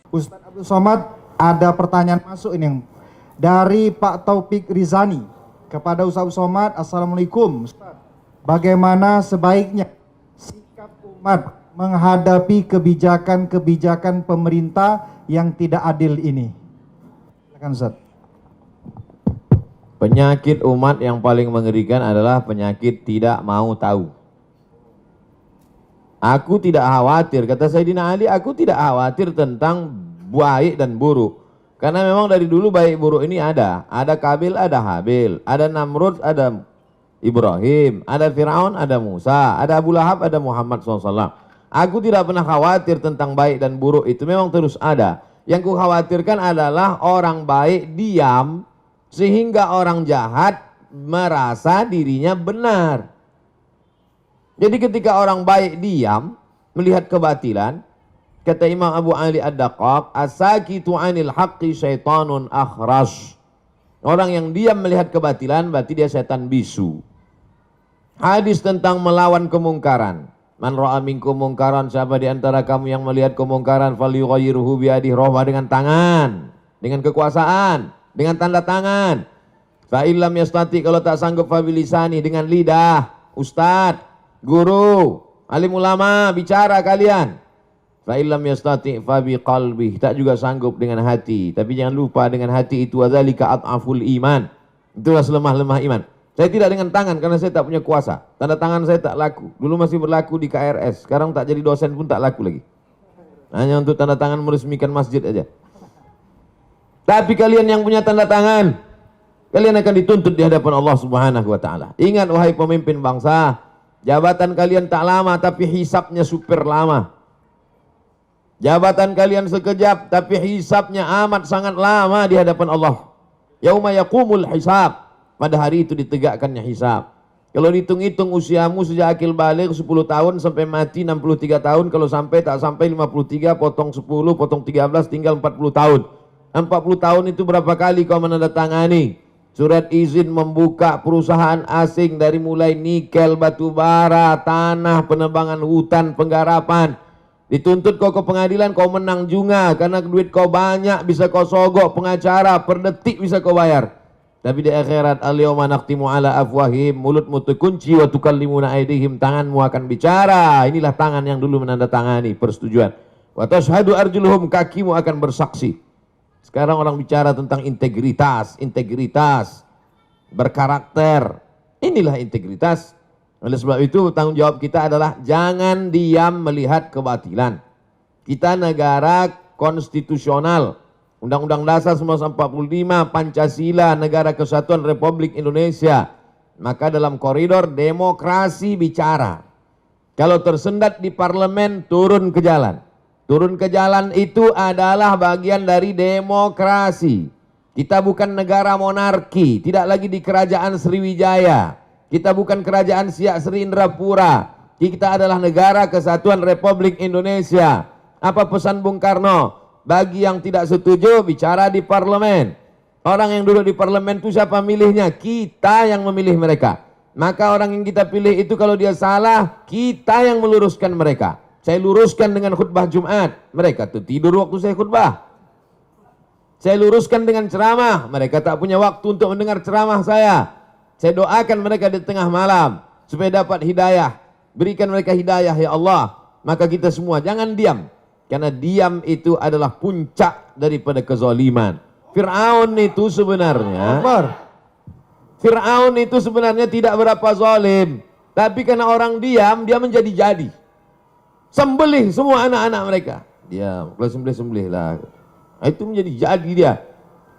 Ustadz Abdul Somad, ada pertanyaan masuk ini dari Pak Taufik Rizani kepada Ustadz Abdul Somad. Assalamualaikum Ustadz, bagaimana sebaiknya sikap umat menghadapi kebijakan-kebijakan pemerintah yang tidak adil ini? Silakan Ustadz. Penyakit umat yang paling mengerikan adalah penyakit tidak mau tahu. Aku tidak khawatir, kata Sayyidina Ali, aku tidak khawatir tentang baik dan buruk. Karena memang dari dulu baik buruk ini ada. Ada Kabil, ada Habil. Ada Namrud, ada Ibrahim. Ada Fir'aun, ada Musa. Ada Abu Lahab, ada Muhammad SAW. Aku tidak pernah khawatir tentang baik dan buruk, itu memang terus ada. Yang ku khawatirkan adalah orang baik diam, sehingga orang jahat merasa dirinya benar. Jadi ketika orang baik diam melihat kebatilan, kata Imam Abu Ali Ad-Daqqaq, as-sakitu 'anil haqqi syaitanun akhras. Orang yang diam melihat kebatilan berarti dia setan bisu. Hadis tentang melawan kemungkaran. Man ra'a minkum mungkaran, siapa di antara kamu yang melihat kemungkaran, falyughayyirhu biadihi, rubah dengan tangan, dengan kekuasaan, dengan tanda tangan. Fa illam yastati, kalau tak sanggup, fa bilisani, dengan lidah. Ustadz, guru, alim ulama, bicara kalian. Fa illam yastati fa biqalbi, tak juga sanggup dengan hati. Tapi jangan lupa dengan hati itu adzalika at'aful iman. Itulah selemah-lemah iman. Saya tidak dengan tangan karena saya tak punya kuasa. Tanda tangan saya tak laku. Dulu masih berlaku di KRS, sekarang tak jadi dosen pun tak laku lagi. Hanya untuk tanda tangan meresmikan masjid aja. Tapi kalian yang punya tanda tangan, kalian akan dituntut di hadapan Allah Subhanahu wa taala. Ingat wahai pemimpin bangsa, jabatan kalian tak lama tapi hisapnya super lama. Jabatan kalian sekejap tapi hisapnya amat sangat lama di hadapan Allah. Yauma yaqumul hisab, pada hari itu ditegakkannya hisab. Kalau dihitung-hitung usiamu sejak akil baligh 10 tahun sampai mati 63 tahun, kalau sampai tak sampai 53, potong 10, potong 13, tinggal 40 tahun. 40 tahun itu berapa kali kau menandatangani surat izin membuka perusahaan asing, dari mulai nikel, batu bara, tanah, penebangan hutan, penggarapan. Dituntut kau ke pengadilan, kau menang juga karena duit kau banyak, bisa kau sogok pengacara, per detik bisa kau bayar. Tapi di akhirat, al-yawma nakhtimu ala afwahim, mulutmu terkunci, wa tukallimuna aydihim, tanganmu akan bicara. Inilah tangan yang dulu menandatangani persetujuan. Wa tashhadu arjuluhum, kakimu akan bersaksi. Sekarang orang bicara tentang integritas, integritas, berkarakter. Inilah integritas. Oleh sebab itu tanggung jawab kita adalah jangan diam melihat kebatilan. Kita negara konstitusional. Undang-Undang Dasar 1945, Pancasila, Negara Kesatuan Republik Indonesia. Maka dalam koridor demokrasi bicara. Kalau tersendat di parlemen, turun ke jalan. Turun ke jalan itu adalah bagian dari demokrasi. Kita bukan negara monarki, tidak lagi di kerajaan Sriwijaya. Kita bukan kerajaan Siak Sri Indrapura. Kita adalah negara Kesatuan Republik Indonesia. Apa pesan Bung Karno? Bagi yang tidak setuju, bicara di parlemen. Orang yang duduk di parlemen itu siapa milihnya? Kita yang memilih mereka. Maka orang yang kita pilih itu kalau dia salah, kita yang meluruskan mereka. Saya luruskan dengan khutbah Jumat, mereka tuh tidur waktu saya khutbah. Saya luruskan dengan ceramah, mereka tak punya waktu untuk mendengar ceramah saya. Saya doakan mereka di tengah malam supaya dapat hidayah. Berikan mereka hidayah ya Allah. Maka kita semua jangan diam. Karena diam itu adalah puncak daripada kezaliman. Fir'aun itu sebenarnya tidak berapa zalim. Tapi karena orang diam, dia menjadi-jadi. Sembelih semua anak-anak mereka. Diam, kalau sembelih-sembelih lah. Itu menjadi-jadi dia.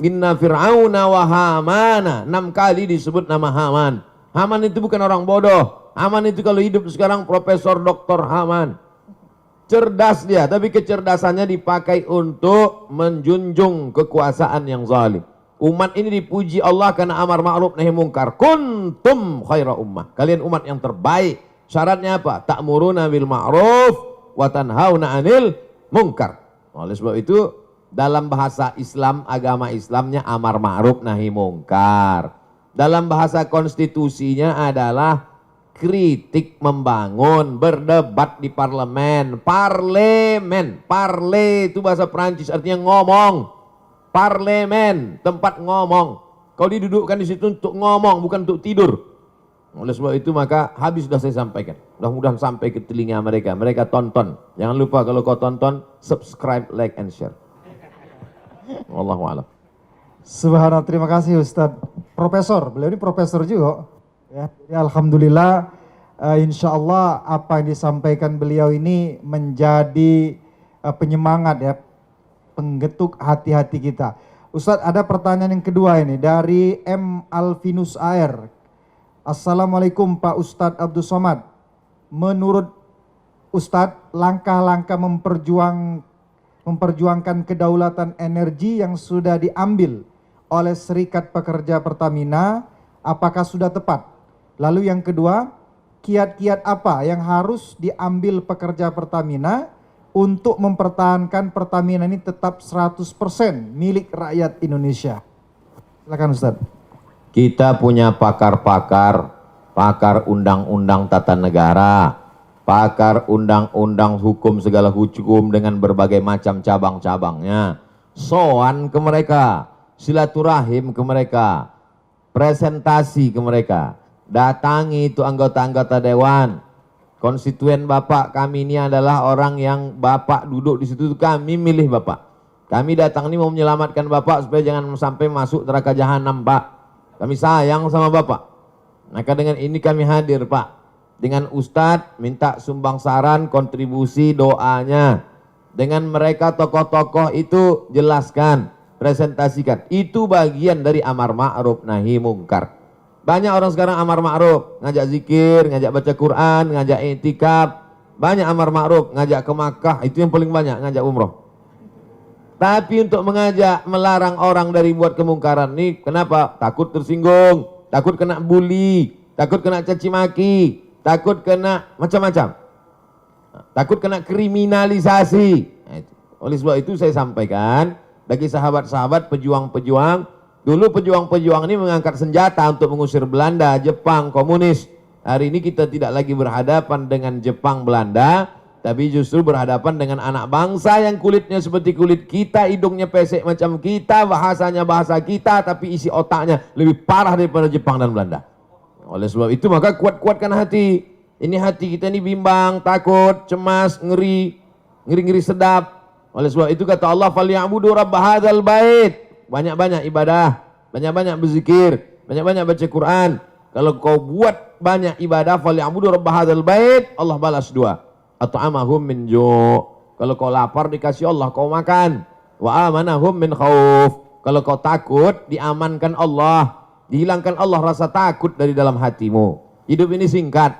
Inna fir'auna wa hamana. 6 kali disebut nama Haman. Haman itu bukan orang bodoh. Haman itu kalau hidup sekarang Profesor Dr. Haman. Cerdas dia, tapi kecerdasannya dipakai untuk menjunjung kekuasaan yang zalim. Umat ini dipuji Allah karena amar ma'ruf nahi mungkar. Kuntum khaira ummah. Kalian umat yang terbaik. Syaratnya apa? Ta'muruna bil ma'ruf wa tanhauna 'anil munkar. Oleh sebab itu dalam bahasa Islam, agama Islamnya amar ma'ruf nahi mungkar. Dalam bahasa konstitusinya adalah kritik membangun, berdebat di parlemen. Parlemen, parle itu bahasa Prancis artinya ngomong. Parlemen, tempat ngomong. Kau didudukkan di situ untuk ngomong, bukan untuk tidur. Oleh sebab itu maka habis sudah saya sampaikan. Mudah-mudahan sampai ke telinga mereka. Mereka tonton. Jangan lupa kalau kau tonton, subscribe, like, and share. Wallahu a'lam. Subhanallah, terima kasih Ustadz. Profesor, beliau ini profesor juga. Ya, alhamdulillah, insya Allah apa yang disampaikan beliau ini menjadi penyemangat ya, penggetuk hati-hati kita. Ustadz, ada pertanyaan yang kedua ini dari M. Alvinus AR. Assalamualaikum Pak Ustadz Abdul Somad. Menurut Ustadz, langkah-langkah memperjuangkan kedaulatan energi yang sudah diambil oleh Serikat Pekerja Pertamina, apakah sudah tepat? Lalu yang kedua, kiat-kiat apa yang harus diambil pekerja Pertamina untuk mempertahankan Pertamina ini tetap 100% milik rakyat Indonesia? Silakan Ustadz. Kita punya pakar-pakar, pakar undang-undang tata negara, pakar undang-undang hukum segala hukum dengan berbagai macam cabang-cabangnya. Soan ke mereka, silaturahim ke mereka, presentasi ke mereka, datangi itu anggota-anggota dewan. Konstituen Bapak kami ini adalah orang yang Bapak duduk di situ, kami milih Bapak. Kami datang ini mau menyelamatkan Bapak supaya jangan sampai masuk neraka jahanam Pak. Kami sayang sama Bapak. Maka dengan ini kami hadir Pak. Dengan Ustadz minta sumbang saran, kontribusi, doanya. Dengan mereka tokoh-tokoh itu jelaskan, presentasikan. Itu bagian dari amar ma'ruf nahi mungkar. Banyak orang sekarang amar ma'ruf, ngajak zikir, ngajak baca Quran, ngajak i'tikaf. Banyak amar ma'ruf, ngajak ke Makkah, itu yang paling banyak, ngajak umroh. Tapi untuk mengajak, melarang orang dari buat kemungkaran ini, kenapa? Takut tersinggung, takut kena bully, takut kena caci maki, takut kena macam-macam, takut kena kriminalisasi. Nah, oleh sebab itu saya sampaikan, bagi sahabat-sahabat pejuang-pejuang, dulu pejuang-pejuang ini mengangkat senjata untuk mengusir Belanda, Jepang, komunis. Hari ini kita tidak lagi berhadapan dengan Jepang, Belanda, tapi justru berhadapan dengan anak bangsa yang kulitnya seperti kulit kita, hidungnya pesek macam kita, bahasanya bahasa kita, tapi isi otaknya lebih parah daripada Jepang dan Belanda. Oleh sebab itu maka kuat-kuatkan hati. Ini hati kita ini bimbang, takut, cemas, ngeri sedap. Oleh sebab itu kata Allah, "Falyabudu rabb hadzal bait." Banyak-banyak ibadah, banyak-banyak berzikir, banyak-banyak baca Quran. Kalau kau buat banyak ibadah, falyabudu rabb hadzal bait, Allah balas dua. At'amahum min ju'. Kalau kau lapar dikasih Allah kau makan. Wa amanahum min khauf. Kalau kau takut diamankan Allah, dihilangkan Allah rasa takut dari dalam hatimu. Hidup ini singkat,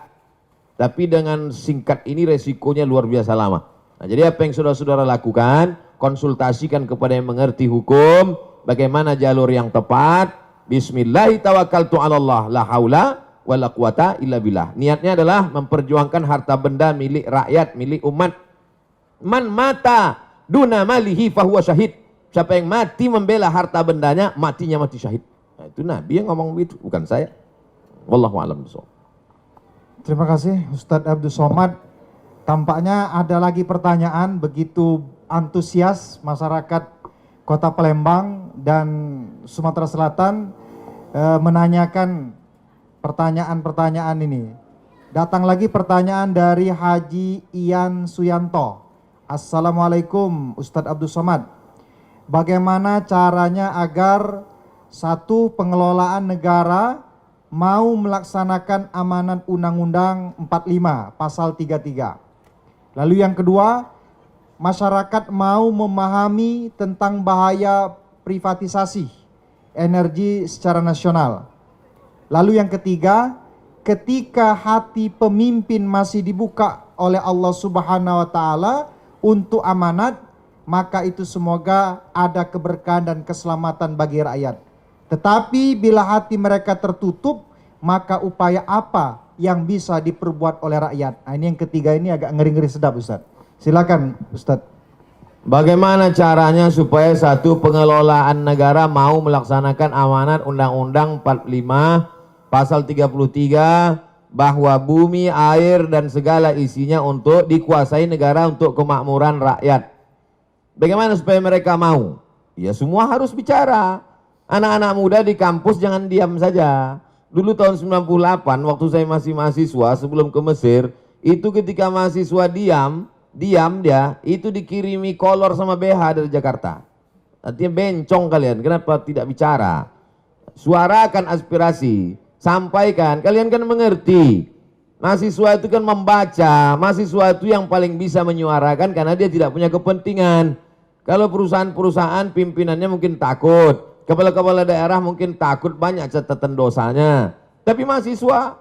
tapi dengan singkat ini resikonya luar biasa lama. Nah, jadi apa yang saudara-saudara lakukan, konsultasikan kepada yang mengerti hukum, bagaimana jalur yang tepat. Bismillahi tawakkaltu 'alallah, la haula wala quwata illa billah. Niatnya adalah memperjuangkan harta benda milik rakyat, milik umat. Man mata duna malihi fahuwa syahid. Siapa yang mati membela harta bendanya, matinya mati syahid. Nah, itu Nabi yang ngomong begitu, bukan saya. Wallahu a'lam bishawab. Terima kasih Ustadz Abdul Somad. Tampaknya ada lagi pertanyaan, begitu antusias masyarakat Kota Palembang dan Sumatera Selatan menanyakan pertanyaan-pertanyaan ini. Datang lagi pertanyaan dari Haji Ian Suyanto. Assalamualaikum Ustadz Abdul Somad. Bagaimana caranya agar satu, pengelolaan negara mau melaksanakan amanat Undang-Undang 45 pasal 33. Lalu yang kedua, masyarakat mau memahami tentang bahaya privatisasi energi secara nasional. Lalu yang ketiga, ketika hati pemimpin masih dibuka oleh Allah Subhanahu wa taala untuk amanat, maka itu semoga ada keberkahan dan keselamatan bagi rakyat. Tetapi bila hati mereka tertutup, maka upaya apa yang bisa diperbuat oleh rakyat? Nah, ini yang ketiga, ini agak ngeri-ngeri sedap Ustaz. Silakan Ustaz. Bagaimana caranya supaya satu, pengelolaan negara mau melaksanakan amanat Undang-Undang 45 pasal 33 bahwa bumi, air, dan segala isinya untuk dikuasai negara untuk kemakmuran rakyat. Bagaimana supaya mereka mau? Ya semua harus bicara. Anak-anak muda di kampus jangan diam saja. Dulu tahun 98 waktu saya masih mahasiswa sebelum ke Mesir, itu ketika mahasiswa diam dia, itu dikirimi kolor sama BH dari Jakarta. Artinya bencong kalian, kenapa tidak bicara? Suarakan aspirasi, sampaikan, kalian kan mengerti. Mahasiswa itu kan membaca, mahasiswa itu yang paling bisa menyuarakan karena dia tidak punya kepentingan. Kalau perusahaan-perusahaan pimpinannya mungkin takut, kepala-kepala daerah mungkin takut banyak catatan dosanya. Tapi mahasiswa,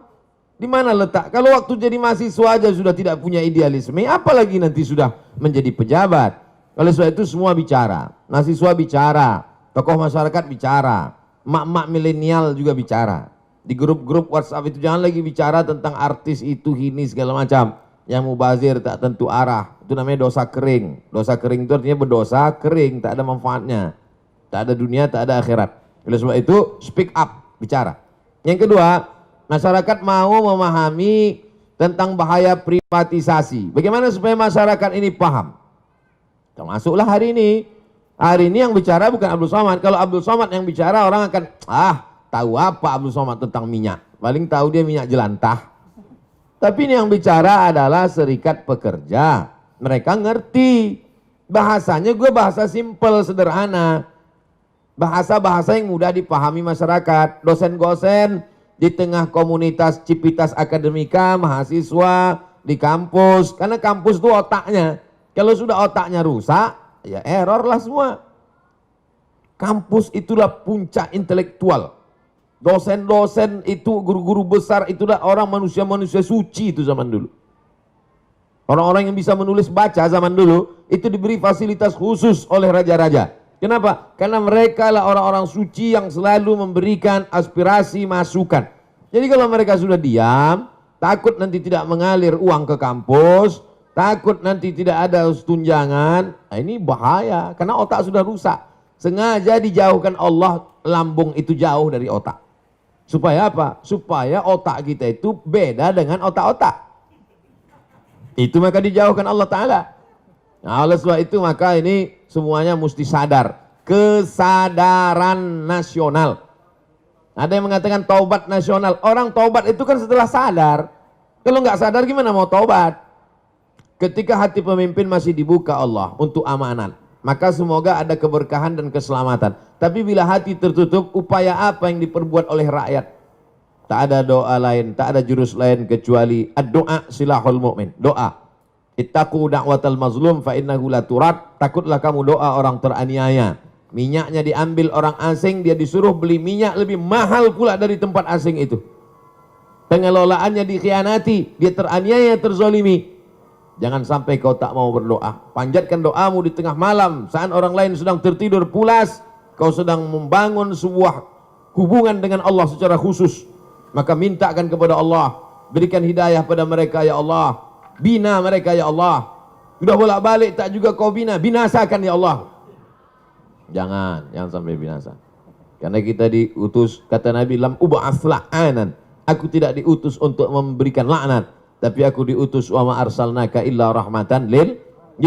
di mana letak? Kalau waktu jadi mahasiswa aja sudah tidak punya idealisme, apalagi nanti sudah menjadi pejabat. Oleh sebab itu semua bicara, mahasiswa bicara, tokoh masyarakat bicara, mak-mak milenial juga bicara. Di grup-grup WhatsApp itu jangan lagi bicara tentang artis itu, ini segala macam. Yang mubazir tak tentu arah, itu namanya dosa kering. Dosa kering itu artinya berdosa kering, tak ada manfaatnya. Tak ada dunia, tak ada akhirat. Oleh sebab itu speak up, bicara. Yang kedua, masyarakat mau memahami tentang bahaya privatisasi. Bagaimana supaya masyarakat ini paham? Termasuklah hari ini. Hari ini yang bicara bukan Abdul Somad. Kalau Abdul Somad yang bicara, orang akan, tahu apa Abdul Somad tentang minyak? Paling tahu dia minyak jelantah. Tapi ini yang bicara adalah serikat pekerja. Mereka ngerti. Bahasanya gue bahasa simpel, sederhana. Bahasa-bahasa yang mudah dipahami masyarakat. Dosen-dosen di tengah komunitas Civitas Akademika, mahasiswa di kampus. Karena kampus itu otaknya. Kalau sudah otaknya rusak, ya error lah semua. Kampus itulah puncak intelektual. Dosen-dosen itu, guru-guru besar itulah orang manusia-manusia suci itu zaman dulu. Orang-orang yang bisa menulis baca zaman dulu, itu diberi fasilitas khusus oleh raja-raja. Kenapa? Karena mereka lah orang-orang suci yang selalu memberikan aspirasi, masukan. Jadi kalau mereka sudah diam, takut nanti tidak mengalir uang ke kampus, takut nanti tidak ada tunjangan, ini bahaya. Karena otak sudah rusak. Sengaja dijauhkan Allah, lambung itu jauh dari otak. Supaya apa? Supaya otak kita itu beda dengan otak-otak. Itu maka dijauhkan Allah Ta'ala. Nah, oleh sebab itu maka ini semuanya mesti sadar. Kesadaran nasional. Ada yang mengatakan taubat nasional. Orang taubat itu kan setelah sadar. Kalau nggak sadar gimana mau taubat? Ketika hati pemimpin masih dibuka Allah untuk amanat, maka semoga ada keberkahan dan keselamatan. Tapi bila hati tertutup, upaya apa yang diperbuat oleh rakyat? Tak ada doa lain, tak ada jurus lain kecuali ad-doa silahul mu'min. Doa. Ittaqu da'watal mazlum fa innahu la turad. Takutlah kamu doa orang teraniaya. Minyaknya diambil orang asing, dia disuruh beli minyak lebih mahal pula dari tempat asing itu. Pengelolaannya dikhianati, dia teraniaya, terzolimi. Jangan sampai kau tak mau berdoa. Panjatkan doamu di tengah malam saat orang lain sedang tertidur pulas. Kau sedang membangun sebuah hubungan dengan Allah secara khusus. Maka mintakan kepada Allah, berikan hidayah pada mereka ya Allah. Bina mereka ya Allah. Sudah bolak-balik tak juga kau bina, binasakan ya Allah. Jangan sampai binasa. Karena kita diutus, kata Nabi, lam ub'ats la'anan. Aku tidak diutus untuk memberikan laknat, tapi aku diutus wa ma arsalnaka illa rahmatan lil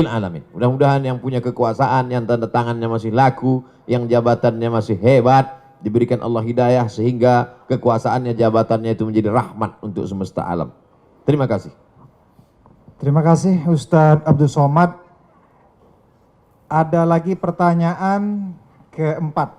alamin. Mudah-mudahan yang punya kekuasaan, yang tanda tangannya masih laku, yang jabatannya masih hebat, diberikan Allah hidayah sehingga kekuasaannya, jabatannya itu menjadi rahmat untuk semesta alam. Terima kasih. Terima kasih Ustadz Abdul Somad. Ada lagi pertanyaan keempat.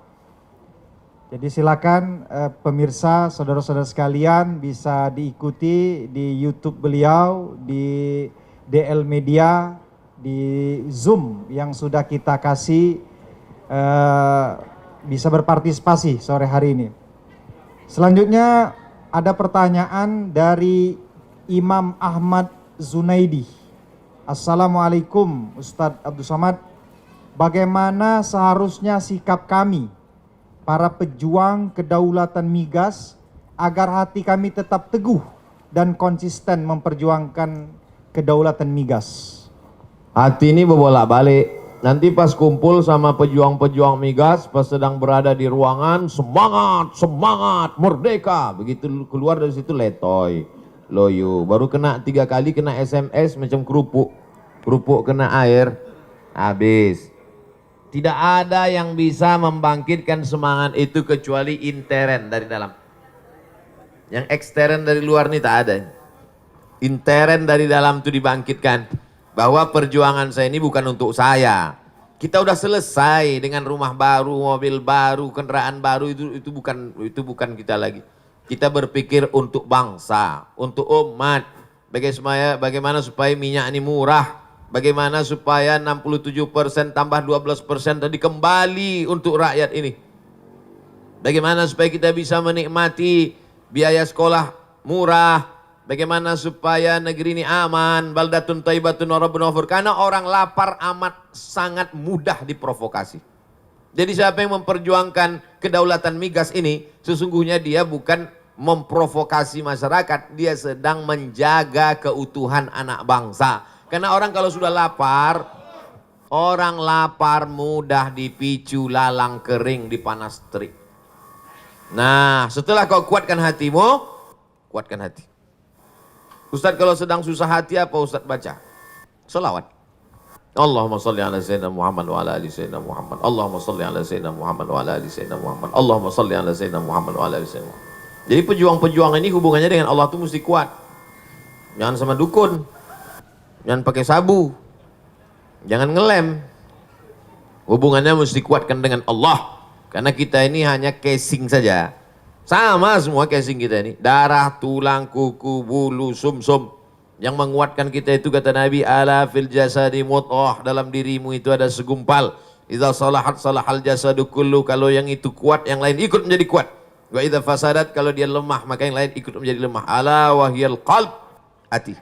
Jadi silakan pemirsa, saudara-saudara sekalian bisa diikuti di YouTube beliau, di DL Media, di Zoom yang sudah kita kasih, bisa berpartisipasi sore hari ini. Selanjutnya ada pertanyaan dari Imam Ahmad Zunaidi. Assalamualaikum Ustadz Abdul Somad. Bagaimana seharusnya sikap kami, para pejuang kedaulatan migas, agar hati kami tetap teguh dan konsisten memperjuangkan kedaulatan migas? Hati ini berbolak-balik. Nanti pas kumpul sama pejuang-pejuang migas, pas sedang berada di ruangan, semangat, semangat, merdeka. Begitu keluar dari situ letoy. loyo. Baru kena 3 kali kena SMS macam kerupuk. Kerupuk kena air, habis. Tidak ada yang bisa membangkitkan semangat itu kecuali intern dari dalam. Yang ekstern dari luar ini tak ada. Intern dari dalam itu dibangkitkan. Bahwa perjuangan saya ini bukan untuk saya. Kita udah selesai dengan rumah baru, mobil baru, kendaraan baru, itu bukan kita lagi. Kita berpikir untuk bangsa, untuk umat. Bagaimana supaya minyak ini murah. Bagaimana supaya 67% tambah 12% tadi kembali untuk rakyat ini. Bagaimana supaya kita bisa menikmati biaya sekolah murah. Bagaimana supaya negeri ini aman. Baldatun thayyibatun wa rabbun ghafur. Karena orang lapar amat sangat mudah diprovokasi. Jadi siapa yang memperjuangkan kedaulatan migas ini, sesungguhnya dia bukan memprovokasi masyarakat. Dia sedang menjaga keutuhan anak bangsa. Karena orang kalau sudah lapar, orang lapar mudah dipicu lalang kering di panas terik. Nah, setelah kau kuatkan hatimu, kuatkan hati. Ustadz kalau sedang susah hati apa Ustadz baca? Selawat. Allahumma salli ala sayyidina Muhammad wa ala ali sayyidina Muhammad. Allahumma salli ala sayyidina Muhammad wa ala ali sayyidina Muhammad. Allahumma salli ala sayyidina Muhammad wa ala ali sayyidina Muhammad. Jadi pejuang-pejuang ini hubungannya dengan Allah itu mesti kuat. Jangan sama dukun. Jangan pakai sabu, jangan ngelem. Hubungannya mesti kuatkan dengan Allah. Karena kita ini hanya casing saja. Sama semua casing kita ini. Darah, tulang, kuku, bulu, sumsum. Yang menguatkan kita itu kata Nabi, ala fil jasadi mudghah, dalam dirimu itu ada segumpal. Idza salahat salahal jasadu kullu, kalau yang itu kuat, yang lain ikut menjadi kuat. Wa idza fasadat, kalau dia lemah, maka yang lain ikut menjadi lemah. Ala wahyal qalb, hati.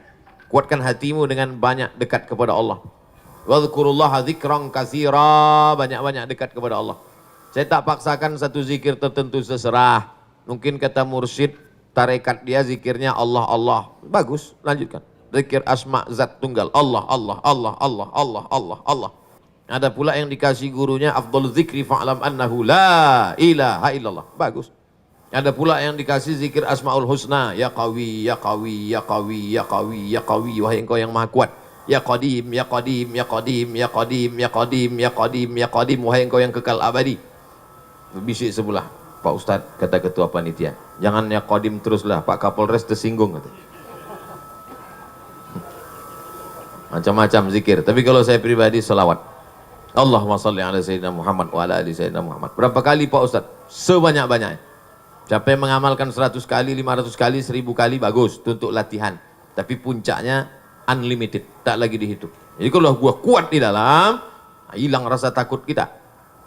Kuatkan hatimu dengan banyak dekat kepada Allah. Wadhkurullaha dzikran katsira, banyak-banyak dekat kepada Allah. Saya tak paksakan satu zikir tertentu, seserah. Mungkin kata mursyid tarekat dia zikirnya Allah Allah. Bagus, lanjutkan. Zikir asma zat tunggal. Allah Allah Allah Allah Allah Allah Allah. Ada pula yang dikasih gurunya afdhalul zikri fa'lam annahu la ilaha illallah. Bagus. Ada pula yang dikasih zikir Asmaul Husna, ya Qawi, ya Qawi, ya Qawi, ya Qawi, ya Qawi, wahai engkau yang maha kuat. Ya Qadim, ya Qadim, ya Qadim, ya Qadim, ya Qadim, ya Qadim, ya Qadim, wahai engkau yang kekal abadi. Bisik sebelah, Pak Ustadz, kata ketua panitia. Jangan ya Qadim teruslah, Pak Kapolres tersinggung. Kata. Macam-macam zikir, tapi kalau saya pribadi selawat. Allahumma salli ala sayyidina Muhammad wa ala ali sayyidina Muhammad. Berapa kali Pak Ustadz? Sebanyak-banyaknya. Siapa yang mengamalkan 100 kali, 500 kali, 1000 kali, bagus, itu untuk latihan. Tapi puncaknya unlimited, tak lagi dihitung. Jadi kalau gua kuat di dalam, hilang rasa takut kita.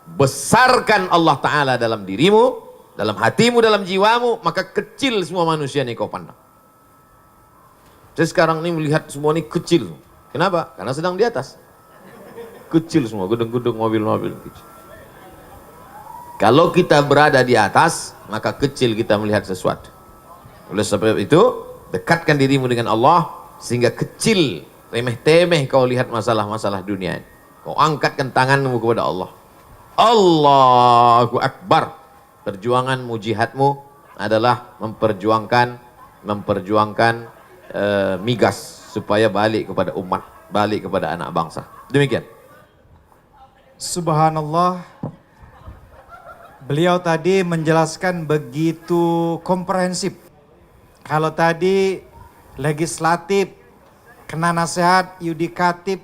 Besarkan Allah Ta'ala dalam dirimu, dalam hatimu, dalam jiwamu, maka kecil semua manusia ini kau pandang. Saya sekarang ini melihat semua ini kecil. Kenapa? Karena sedang di atas. Kecil semua, gedung-gedung, mobil-mobil kecil. Kalau kita berada di atas, maka kecil kita melihat sesuatu. Oleh sebab itu, dekatkan dirimu dengan Allah, sehingga kecil, remeh-temeh kau lihat masalah-masalah dunia. Kau angkatkan tanganmu kepada Allah. Allahu Akbar. Perjuanganmu, jihadmu adalah memperjuangkan migas supaya balik kepada umat, balik kepada anak bangsa. Demikian. Subhanallah. Beliau tadi menjelaskan begitu komprehensif. Kalau tadi legislatif, kena nasihat, yudikatif,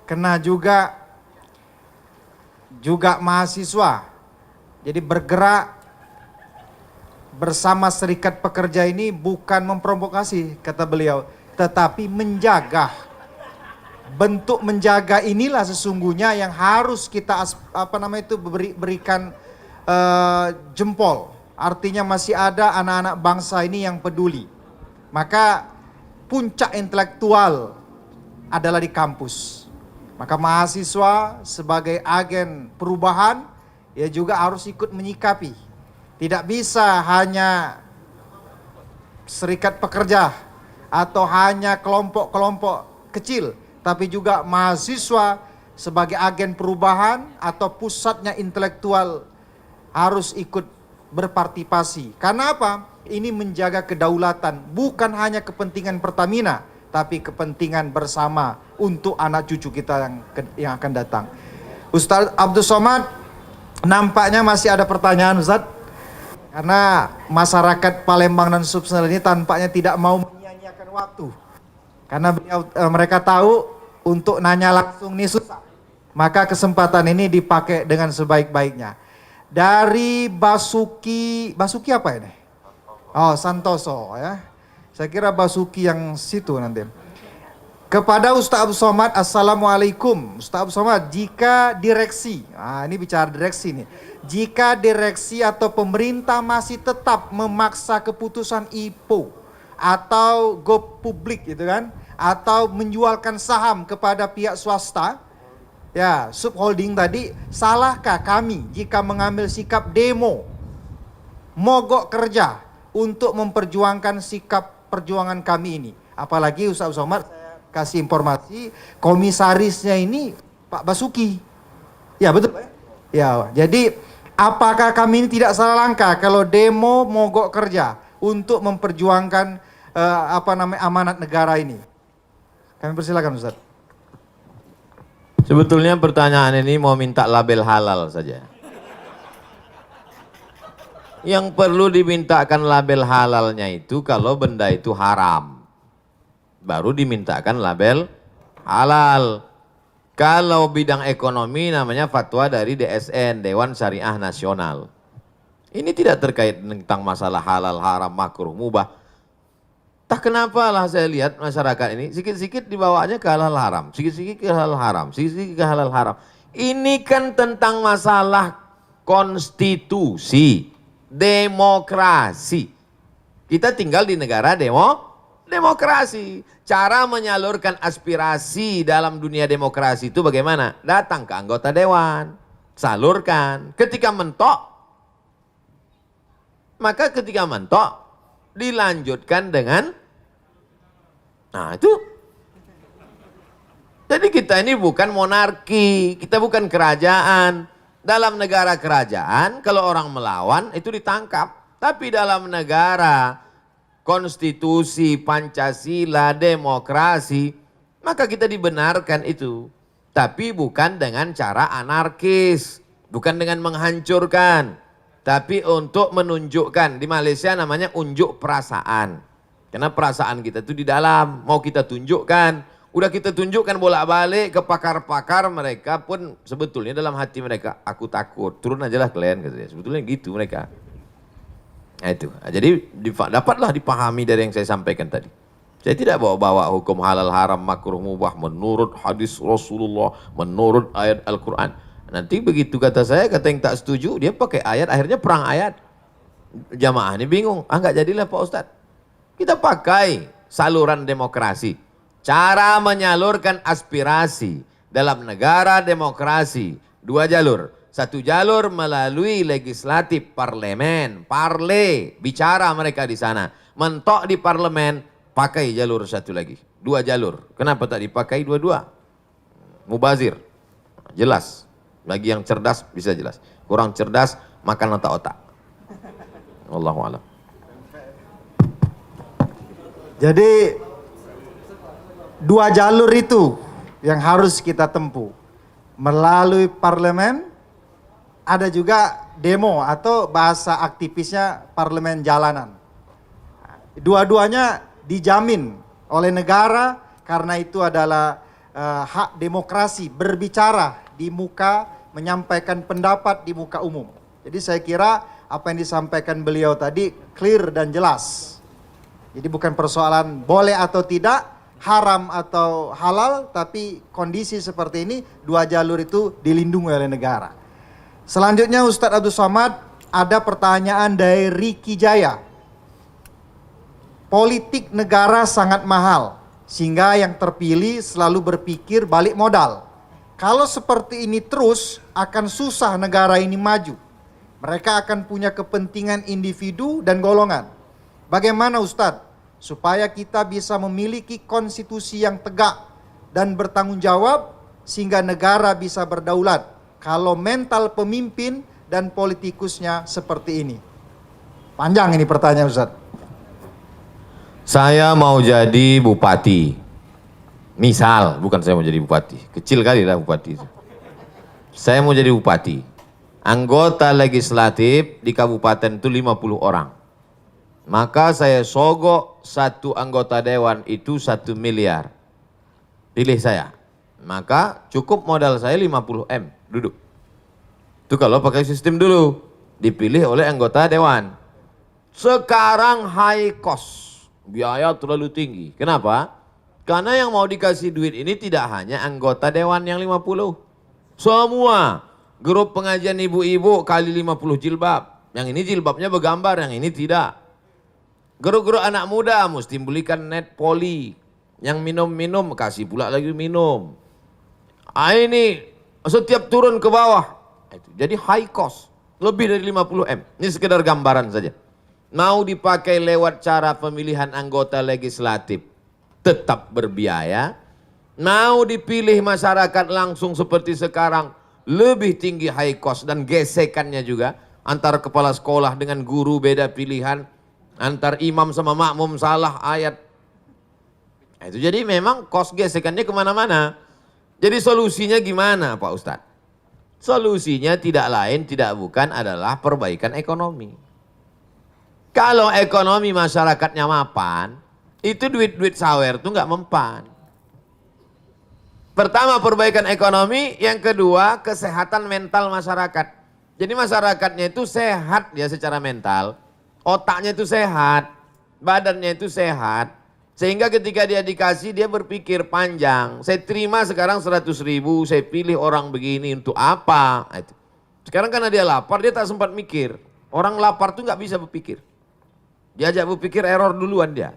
kena juga mahasiswa. Jadi bergerak bersama serikat pekerja ini bukan memprovokasi, kata beliau, tetapi menjaga. Bentuk menjaga inilah sesungguhnya yang harus kita berikan jempol. Artinya masih ada anak-anak bangsa ini yang peduli. Maka puncak intelektual adalah di kampus. Maka mahasiswa sebagai agen perubahan, ya juga harus ikut menyikapi. Tidak bisa hanya serikat pekerja atau hanya kelompok-kelompok kecil, tapi juga mahasiswa sebagai agen perubahan atau pusatnya intelektual harus ikut berpartisipasi. Karena apa? Ini menjaga kedaulatan, bukan hanya kepentingan Pertamina, tapi kepentingan bersama untuk anak cucu kita yang akan datang. Ustaz Abdul Somad, nampaknya masih ada pertanyaan Ustaz. Karena masyarakat Palembang dan Sumsel ini tampaknya tidak mau menyia-nyiakan waktu. Karena mereka tahu untuk nanya langsung ini susah. Maka kesempatan ini dipakai dengan sebaik-baiknya. Dari Basuki apa ini? Oh, Santoso ya. Saya kira Basuki yang situ nanti. Kepada Ustaz Abdul Somad, Assalamualaikum. Ustaz Abdul Somad, jika direksi, ini bicara direksi nih. Jika direksi atau pemerintah masih tetap memaksa keputusan IPO atau go publik gitu kan, atau menjualkan saham kepada pihak swasta, ya subholding tadi, salahkah kami jika mengambil sikap demo, mogok kerja untuk memperjuangkan sikap perjuangan kami ini? Apalagi Ustaz Somad, saya kasih informasi, komisarisnya ini Pak Basuki. Ya betul Pak? Ya, jadi apakah kami ini tidak salah langkah kalau demo mogok kerja untuk memperjuangkan amanat negara ini? Kami persilakan Ustaz. Sebetulnya pertanyaan ini mau minta label halal saja. Yang perlu dimintakan label halalnya itu kalau benda itu haram. Baru dimintakan label halal. Kalau bidang ekonomi namanya fatwa dari DSN, Dewan Syariah Nasional. Ini tidak terkait tentang masalah halal, haram, makruh, mubah. Tak kenapa lah saya lihat masyarakat ini sikit-sikit dibawanya ke halal haram, sikit-sikit ke halal haram, sikit-sikit ke halal haram. Ini kan tentang masalah konstitusi, demokrasi. Kita tinggal di negara demokrasi. Cara menyalurkan aspirasi dalam dunia demokrasi itu bagaimana? Datang ke anggota dewan, salurkan. Ketika mentok, maka ketika mentok dilanjutkan dengan itu. Jadi kita ini bukan monarki, kita bukan kerajaan. Dalam negara kerajaan, kalau orang melawan itu ditangkap. Tapi dalam negara konstitusi, Pancasila, demokrasi, maka kita dibenarkan itu. Tapi bukan dengan cara anarkis, bukan dengan menghancurkan. Tapi untuk menunjukkan, di Malaysia namanya unjuk perasaan. Karena perasaan kita itu di dalam, mau kita tunjukkan. Udah kita tunjukkan bolak-balik ke pakar-pakar, mereka pun sebetulnya dalam hati mereka, aku takut, turun aja lah kalian katanya. Sebetulnya gitu mereka. Nah itu, jadi dapatlah dipahami dari yang saya sampaikan tadi. Saya tidak bawa-bawa hukum halal, haram, makruh, mubah menurut hadis Rasulullah, menurut ayat Al-Quran. Nanti begitu kata saya, kata yang tak setuju, dia pakai ayat, akhirnya perang ayat. Jamaah ini bingung, enggak jadilah Pak Ustadz. Kita pakai saluran demokrasi. Cara menyalurkan aspirasi dalam negara demokrasi. 2 jalur. 1 jalur melalui legislatif parlemen. Bicara mereka di sana. Mentok di parlemen, pakai jalur 1 lagi. 2 jalur. Kenapa tak dipakai 2-2? Mubazir. Jelas. Bagi yang cerdas bisa jelas. Kurang cerdas, makan otak-otak. Wallahualam. Jadi 2 jalur itu yang harus kita tempuh. Melalui parlemen, ada juga demo atau bahasa aktivisnya parlemen jalanan. Dua-duanya dijamin oleh negara karena itu adalah hak demokrasi, berbicara di muka, menyampaikan pendapat di muka umum. Jadi saya kira apa yang disampaikan beliau tadi clear dan jelas. Jadi bukan persoalan boleh atau tidak, haram atau halal, tapi kondisi seperti ini 2 jalur itu dilindungi oleh negara. Selanjutnya Ustadz Abdul Somad, ada pertanyaan dari Riki Jaya. Politik negara sangat mahal, sehingga yang terpilih selalu berpikir balik modal. Kalau seperti ini terus, akan susah negara ini maju. Mereka akan punya kepentingan individu dan golongan. Bagaimana Ustadz, supaya kita bisa memiliki konstitusi yang tegak dan bertanggung jawab, sehingga negara bisa berdaulat, kalau mental pemimpin dan politikusnya seperti ini? Panjang ini pertanyaan Ustadz. Saya mau jadi bupati. Misal, bukan saya mau jadi bupati. Kecil kali lah bupati itu. Saya mau jadi bupati. Anggota legislatif di kabupaten itu 50 orang. Maka saya sogok satu anggota dewan itu 1 miliar. Pilih saya. Maka cukup modal saya 50 M. Duduk. Itu kalau pakai sistem dulu. Dipilih oleh anggota dewan. Sekarang high cost. Biaya terlalu tinggi. Kenapa? Karena yang mau dikasih duit ini tidak hanya anggota dewan yang 50. Semua. Grup pengajian ibu-ibu kali 50 jilbab. Yang ini jilbabnya bergambar, yang ini tidak. Grup-grup anak muda mesti belikan net poli. Yang minum-minum kasih pula lagi minum. Ini setiap turun ke bawah. Jadi high cost. Lebih dari 50 M. Ini sekedar gambaran saja. Mau dipakai lewat cara pemilihan anggota legislatif. Tetap berbiaya. Mau dipilih masyarakat langsung seperti sekarang. Lebih tinggi high cost dan gesekannya juga. Antara kepala sekolah dengan guru beda pilihan. Antar imam sama makmum salah ayat. Itu jadi memang cost gesekannya kemana-mana. Jadi solusinya gimana Pak Ustadz? Solusinya tidak lain tidak bukan adalah perbaikan ekonomi. Kalau ekonomi masyarakatnya mapan, itu duit-duit sawer itu nggak mempan. Pertama perbaikan ekonomi, yang kedua kesehatan mental masyarakat. Jadi masyarakatnya itu sehat ya secara mental. Otaknya itu sehat, badannya itu sehat, sehingga ketika dia dikasih dia berpikir panjang. Saya terima sekarang 100.000, saya pilih orang begini untuk apa? Sekarang karena dia lapar dia tak sempat mikir. Orang lapar tuh nggak bisa berpikir. Diajak berpikir error duluan dia.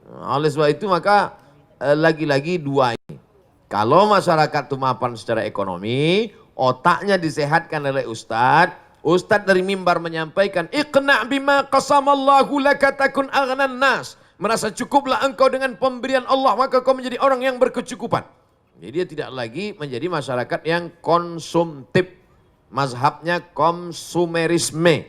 Oleh sebab itu maka lagi-lagi dua ini. Kalau masyarakat itu mapan secara ekonomi, otaknya disehatkan oleh Ustadz. Ustadz dari mimbar menyampaikan, iqna' bima qasamallahu laka takun aghnan nas. Merasa cukuplah engkau dengan pemberian Allah, maka kau menjadi orang yang berkecukupan. Jadi dia tidak lagi menjadi masyarakat yang konsumtif. Mazhabnya konsumerisme.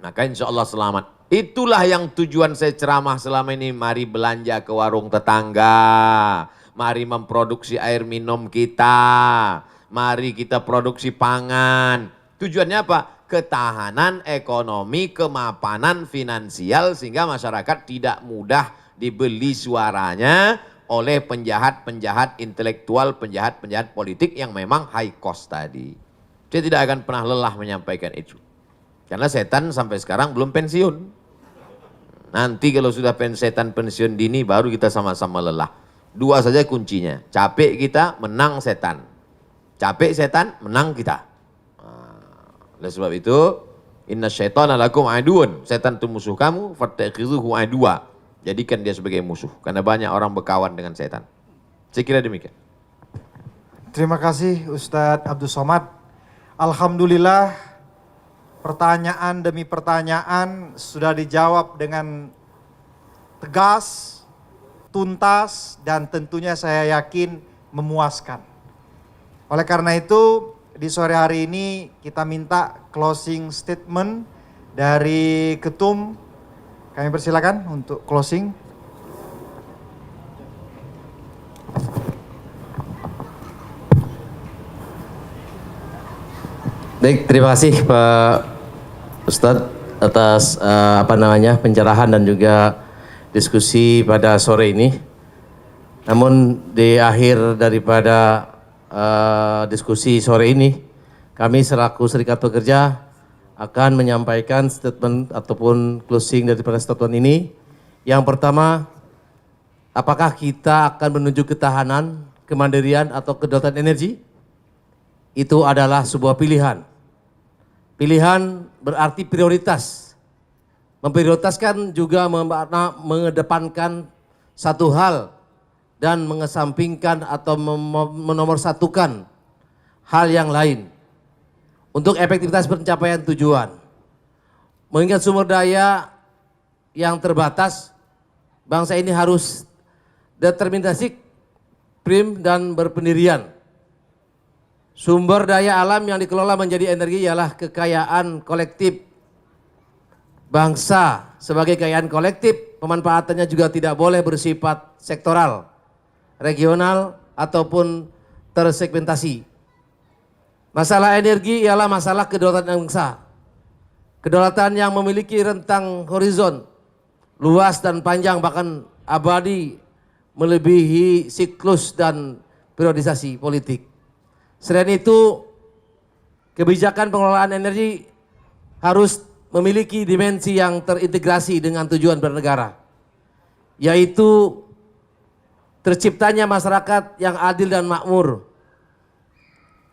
Maka insya Allah selamat. Itulah yang tujuan saya ceramah selama ini. Mari belanja ke warung tetangga. Mari memproduksi air minum kita. Mari kita produksi pangan. Tujuannya apa? Ketahanan ekonomi, kemapanan finansial sehingga masyarakat tidak mudah dibeli suaranya oleh penjahat-penjahat intelektual, penjahat-penjahat politik yang memang high cost tadi. Saya tidak akan pernah lelah menyampaikan itu. Karena setan sampai sekarang belum pensiun. Nanti kalau sudah setan pensiun dini baru kita sama-sama lelah. Dua saja kuncinya. Capek kita, menang setan. Capek setan, menang kita. Oleh sebab itu, inna syaitana lakum aduun. Setan itu musuh kamu, fattakhidhuhu aduwa. Jadikan dia sebagai musuh. Karena banyak orang berkawan dengan setan. Saya kira demikian. Terima kasih Ustadz Abdul Somad. Alhamdulillah pertanyaan demi pertanyaan sudah dijawab dengan tegas, tuntas, dan tentunya saya yakin memuaskan. Oleh karena itu, di sore hari ini kita minta closing statement dari Ketum. Kami persilakan untuk closing. Baik, terima kasih Pak Ustadz atas pencerahan dan juga diskusi pada sore ini. Namun di akhir daripada diskusi sore ini, kami selaku Serikat Pekerja akan menyampaikan statement ataupun closing daripada statement ini. Yang pertama, apakah kita akan menuju ketahanan, kemandirian atau kedaulatan energi? Itu adalah sebuah pilihan. Pilihan berarti prioritas. Memprioritaskan juga mengedepankan satu hal dan mengesampingkan atau menomorsatukan hal yang lain untuk efektivitas pencapaian tujuan. Mengingat sumber daya yang terbatas, bangsa ini harus determinasi, prim dan berpendirian. Sumber daya alam yang dikelola menjadi energi ialah kekayaan kolektif bangsa sebagai kekayaan kolektif, pemanfaatannya juga tidak boleh bersifat sektoral, regional, ataupun tersegmentasi. Masalah energi ialah masalah kedaulatan bangsa. Kedaulatan yang memiliki rentang horizon luas dan panjang, bahkan abadi, melebihi siklus dan periodisasi politik. Selain itu, kebijakan pengelolaan energi harus memiliki dimensi yang terintegrasi dengan tujuan bernegara, yaitu terciptanya masyarakat yang adil dan makmur.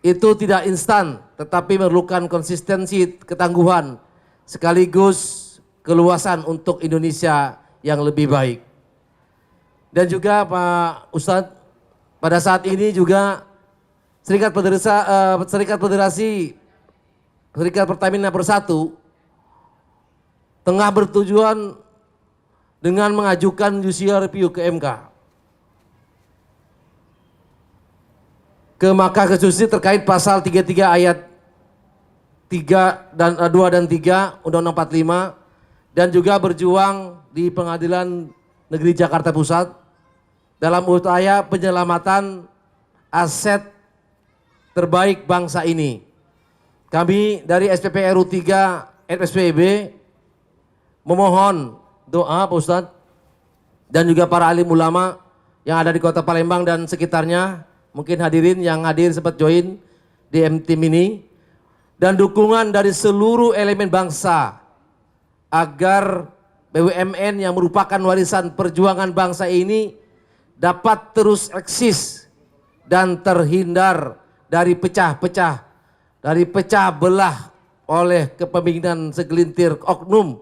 Itu tidak instan, tetapi memerlukan konsistensi, ketangguhan, sekaligus keluasan untuk Indonesia yang lebih baik. Dan juga Pak Ustadz, pada saat ini juga Serikat Pertamina Persatu tengah bertujuan dengan mengajukan judicial review ke MK, ke Mahkamah Konstitusi terkait pasal 33 ayat 3 dan 2 dan 3 Undang-Undang 45, dan juga berjuang di Pengadilan Negeri Jakarta Pusat dalam upaya penyelamatan aset terbaik bangsa ini. Kami dari SPP RU 3 FSPIB memohon doa Pak Ustadz dan juga para alim ulama yang ada di Kota Palembang dan sekitarnya, mungkin hadirin yang hadir sempat join di MTIM ini, dan dukungan dari seluruh elemen bangsa agar BUMN yang merupakan warisan perjuangan bangsa ini dapat terus eksis dan terhindar dari pecah belah oleh kepemimpinan segelintir oknum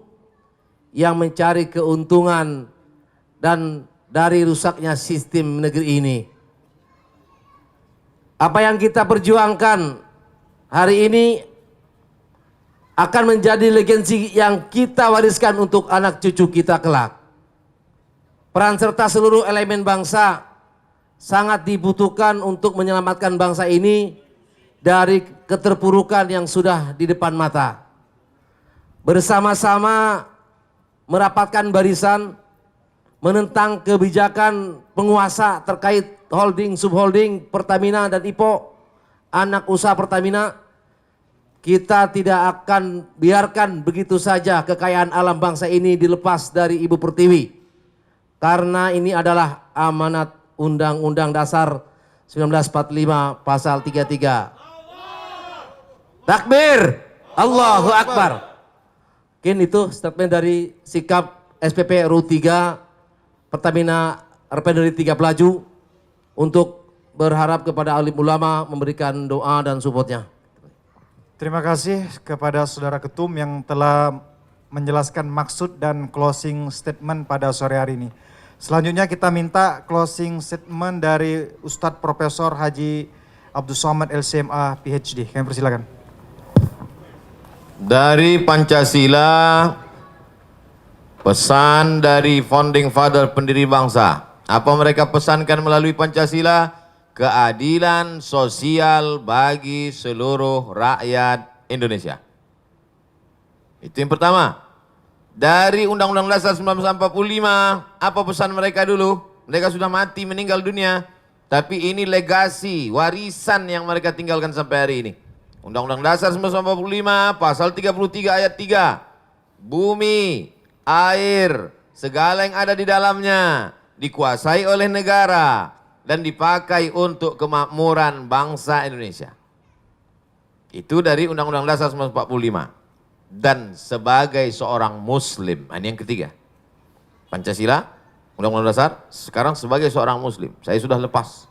yang mencari keuntungan dan dari rusaknya sistem negeri ini. Apa yang kita perjuangkan hari ini akan menjadi legasi yang kita wariskan untuk anak cucu kita kelak. Peran serta seluruh elemen bangsa sangat dibutuhkan untuk menyelamatkan bangsa ini dari keterpurukan yang sudah di depan mata. Bersama-sama merapatkan barisan, menentang kebijakan penguasa terkait holding, subholding Pertamina dan IPO, anak usaha Pertamina. Kita tidak akan biarkan begitu saja kekayaan alam bangsa ini dilepas dari Ibu Pertiwi. Karena ini adalah amanat Undang-Undang Dasar 1945 pasal 33. Takbir, Allahu Akbar. Mungkin itu statement dari sikap SPP RU 3 Pertamina Refinery 3 Pelaju untuk berharap kepada alim ulama memberikan doa dan supportnya. Terima kasih kepada Saudara Ketum yang telah menjelaskan maksud dan closing statement pada sore hari ini. Selanjutnya kita minta closing statement dari Ustadz Profesor Haji Abdul Somad LCMA PhD. Kami persilakan. Dari Pancasila, pesan dari founding father pendiri bangsa. Apa mereka pesankan melalui Pancasila? Keadilan sosial bagi seluruh rakyat Indonesia. Itu yang pertama. Dari Undang-Undang Dasar 1945, apa pesan mereka dulu? Mereka sudah mati, meninggal dunia. Tapi ini legasi, warisan yang mereka tinggalkan sampai hari ini. Undang-Undang Dasar 1945, pasal 33 ayat 3. Bumi, air, segala yang ada di dalamnya dikuasai oleh negara dan dipakai untuk kemakmuran bangsa Indonesia. Itu dari Undang-Undang Dasar 1945. Dan sebagai seorang Muslim, ini yang ketiga. Pancasila, Undang-Undang Dasar, sekarang sebagai seorang Muslim, saya sudah lepas.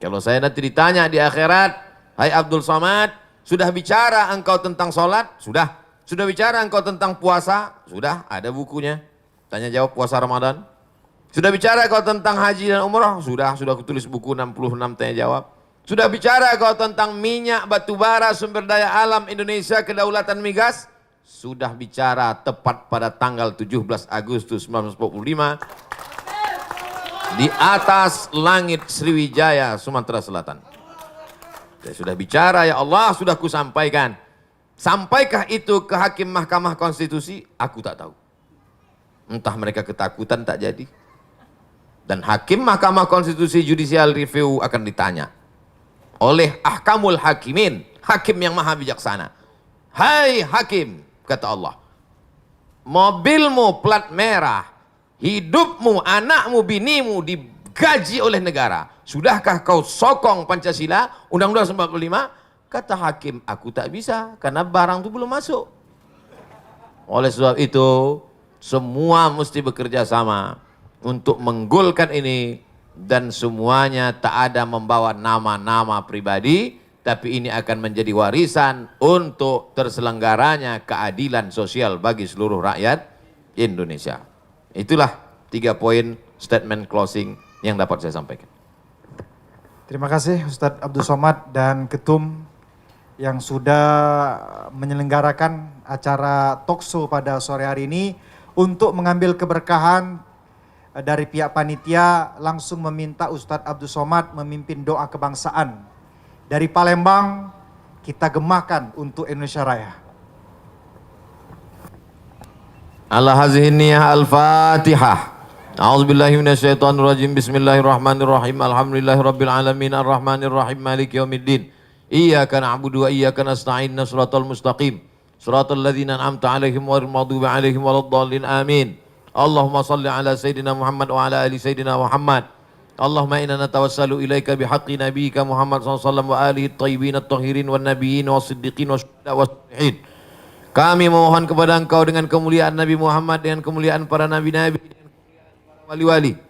Kalau saya nanti ditanya di akhirat, hai Abdul Somad, sudah bicara engkau tentang sholat? Sudah. Sudah bicara engkau tentang puasa? Sudah, ada bukunya. Tanya jawab puasa Ramadan. Sudah bicara kau tentang haji dan umrah? Sudah aku tulis buku 66 tanya jawab. Sudah bicara kau tentang minyak, batu bara, sumber daya alam Indonesia, kedaulatan migas? Sudah bicara tepat pada tanggal 17 Agustus 1945 di atas langit Sriwijaya, Sumatera Selatan. Saya sudah bicara, ya Allah, sudah kusampaikan. Sampaikah itu ke hakim Mahkamah Konstitusi? Aku tak tahu. Entah mereka ketakutan tak jadi. Dan hakim Mahkamah Konstitusi Judicial Review akan ditanya oleh ahkamul hakimin, hakim yang maha bijaksana. Hai hakim, kata Allah, mobilmu plat merah, hidupmu, anakmu, binimu digaji oleh negara. Sudahkah kau sokong Pancasila, Undang-Undang 45? Kata hakim, aku tak bisa karena barang itu belum masuk. Oleh sebab itu, semua mesti bekerja sama untuk menggolkan ini, dan semuanya tak ada membawa nama-nama pribadi, tapi ini akan menjadi warisan untuk terselenggaranya keadilan sosial bagi seluruh rakyat Indonesia. Itulah 3 poin statement closing yang dapat saya sampaikan. Terima kasih Ustadz Abdul Somad dan Ketum yang sudah menyelenggarakan acara talkshow pada sore hari ini. Untuk mengambil keberkahan dari pihak panitia, langsung meminta Ustadz Abdul Somad memimpin doa kebangsaan. Dari Palembang, kita gemahkan untuk Indonesia Raya. Ala hazihi niyah al-Fatihah. A'udzubillahi minasyaitonirrajim. Bismillahirrahmanirrahim. Alhamdulillahirabbil alamin arrahmanir rahim maliki yaumiddin. Iyyaka na'budu wa iyyaka nasta'in. Shiratal mustaqim. Shiratal ladzina an'amta 'alaihim ghairil maghdubi 'alaihim waladdallin. Amin. Allahumma salli ala sayyidina Muhammad wa ala ali sayyidina Muhammad. Allahumma inna natawassalu ilaika bihaqqi nabiyyika Muhammad sallallahu alaihi wasallam wa alihi at-thayyibin at-tahirin wan nabiyyin was-siddiqin wasyuhada was-shalihin. Kami memohon kepada Engkau dengan kemuliaan Nabi Muhammad, dengan kemuliaan para nabi-nabi, dengan kemuliaan para wali-wali.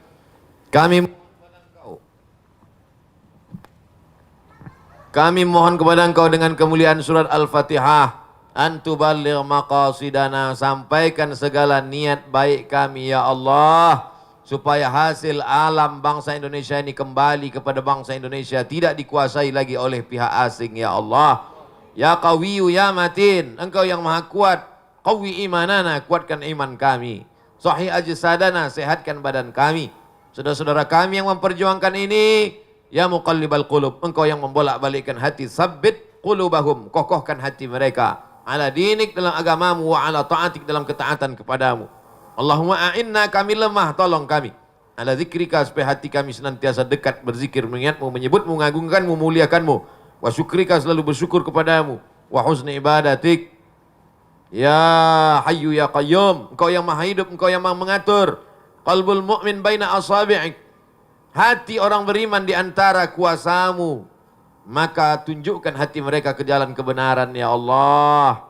Kami mohon kepada Engkau dengan kemuliaan surat Al-Fatihah, antuballigh maqasidana, sampaikan segala niat baik kami ya Allah, supaya hasil alam bangsa Indonesia ini kembali kepada bangsa Indonesia, tidak dikuasai lagi oleh pihak asing ya Allah. Ya Qawiyyu ya Matin, Engkau yang maha kuat, qawi imanana, kuatkan iman kami. Sahih ajsadana, sehatkan badan kami. Saudara-saudara kami yang memperjuangkan ini, ya muqallibal qulub, Engkau yang membolak-balikkan hati, sabbit qulubahum, kokohkan hati mereka ala dinik, dalam agamamu, wa ala ta'atik, dalam ketaatan kepadamu. Allahumma a'inna, kami lemah, tolong kami. Ala zikrika, supaya hati kami senantiasa dekat berzikir, mengingatmu, menyebutmu, mengagungkanmu, memuliakanmu. Wa syukrika, selalu bersyukur kepadamu. Wa husni ibadatik, ya hayyu ya qayyum, Engkau yang maha hidup, Engkau yang maha mengatur. Qalbul mu'min baina asabi'ik, hati orang beriman di antara kuasamu, maka tunjukkan hati mereka ke jalan kebenaran ya Allah.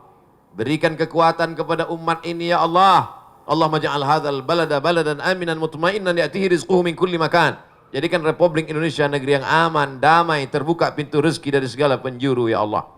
Berikan kekuatan kepada umat ini ya Allah. Allahumma ja'al hadzal balada baladan aminan mutmainnan ya'tihi rizquhu min kulli makan. Jadikan Republik Indonesia negeri yang aman, damai, terbuka pintu rezeki dari segala penjuru ya Allah.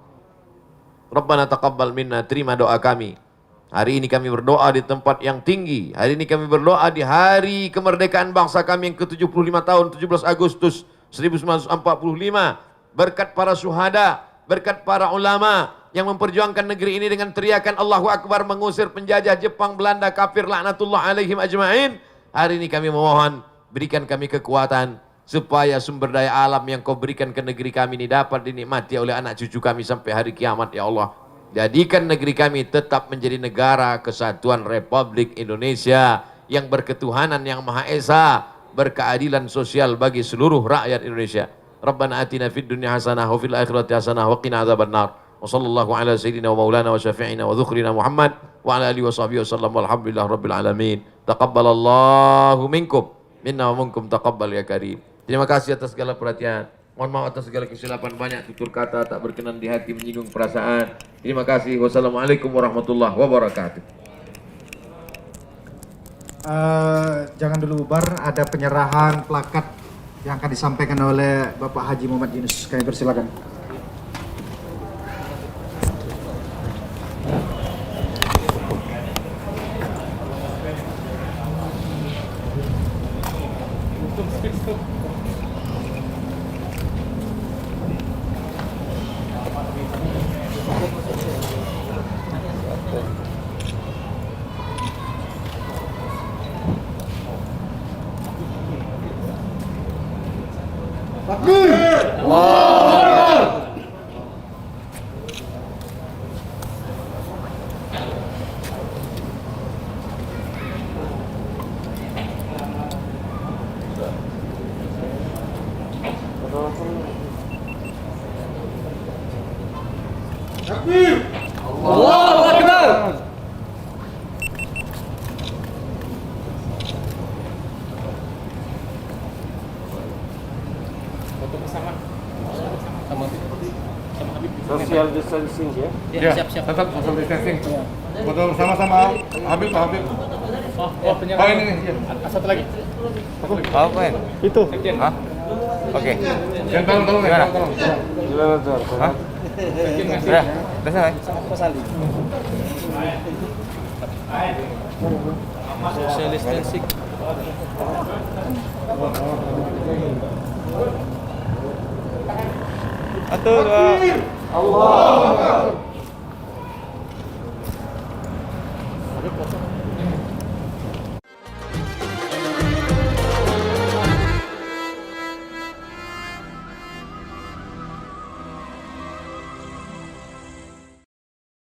Rabbana taqabbal minna, terima doa kami. Hari ini kami berdoa di tempat yang tinggi. Hari ini kami berdoa di hari kemerdekaan bangsa kami yang ke-75 tahun, 17 Agustus 1945. Berkat para syuhada, berkat para ulama yang memperjuangkan negeri ini dengan teriakan Allahu Akbar, mengusir penjajah Jepang, Belanda, kafir, laknatullah alaihim ajma'in. Hari ini kami memohon, berikan kami kekuatan supaya sumber daya alam yang Kau berikan ke negeri kami ini dapat dinikmati oleh anak cucu kami sampai hari kiamat ya Allah. Jadikan negeri kami tetap menjadi negara kesatuan Republik Indonesia yang berketuhanan yang Maha Esa, berkeadilan sosial bagi seluruh rakyat Indonesia. Rabbana atina fid dunya hasanah wa fil akhirati hasanah wa qina adzabannar. Wa sallallahu ala sayyidina wa maulana wa syafi'ina wa dzukhrina Muhammad wa ala alihi wa sahbihi wasallam walhamdulillahi rabbil alamin. Taqabbalallahu minkum minna wa minkum taqabbal ya karim. Terima kasih atas segala perhatian. Mohon maaf atas segala kesilapan, banyak tutur kata tak berkenan di hati, menyinggung perasaan. Terima kasih. Wassalamualaikum warahmatullahi wabarakatuh. Jangan dulu bubar, ada penyerahan plakat yang akan disampaikan oleh Bapak Haji Muhammad Yunus. Kami persilakan. Social distancing ya. Ya, siap. Tetap social distancing. Betul, sama-sama Habib, Pak Habib. Oh, ini. Satu lagi. Apa ini? Itu. Hah? Oke. Yang tolong. Gimana? Tolong. Gimana tuh? Hah? Ya, udah selesai. Social distancing. Satu, dua. Allah.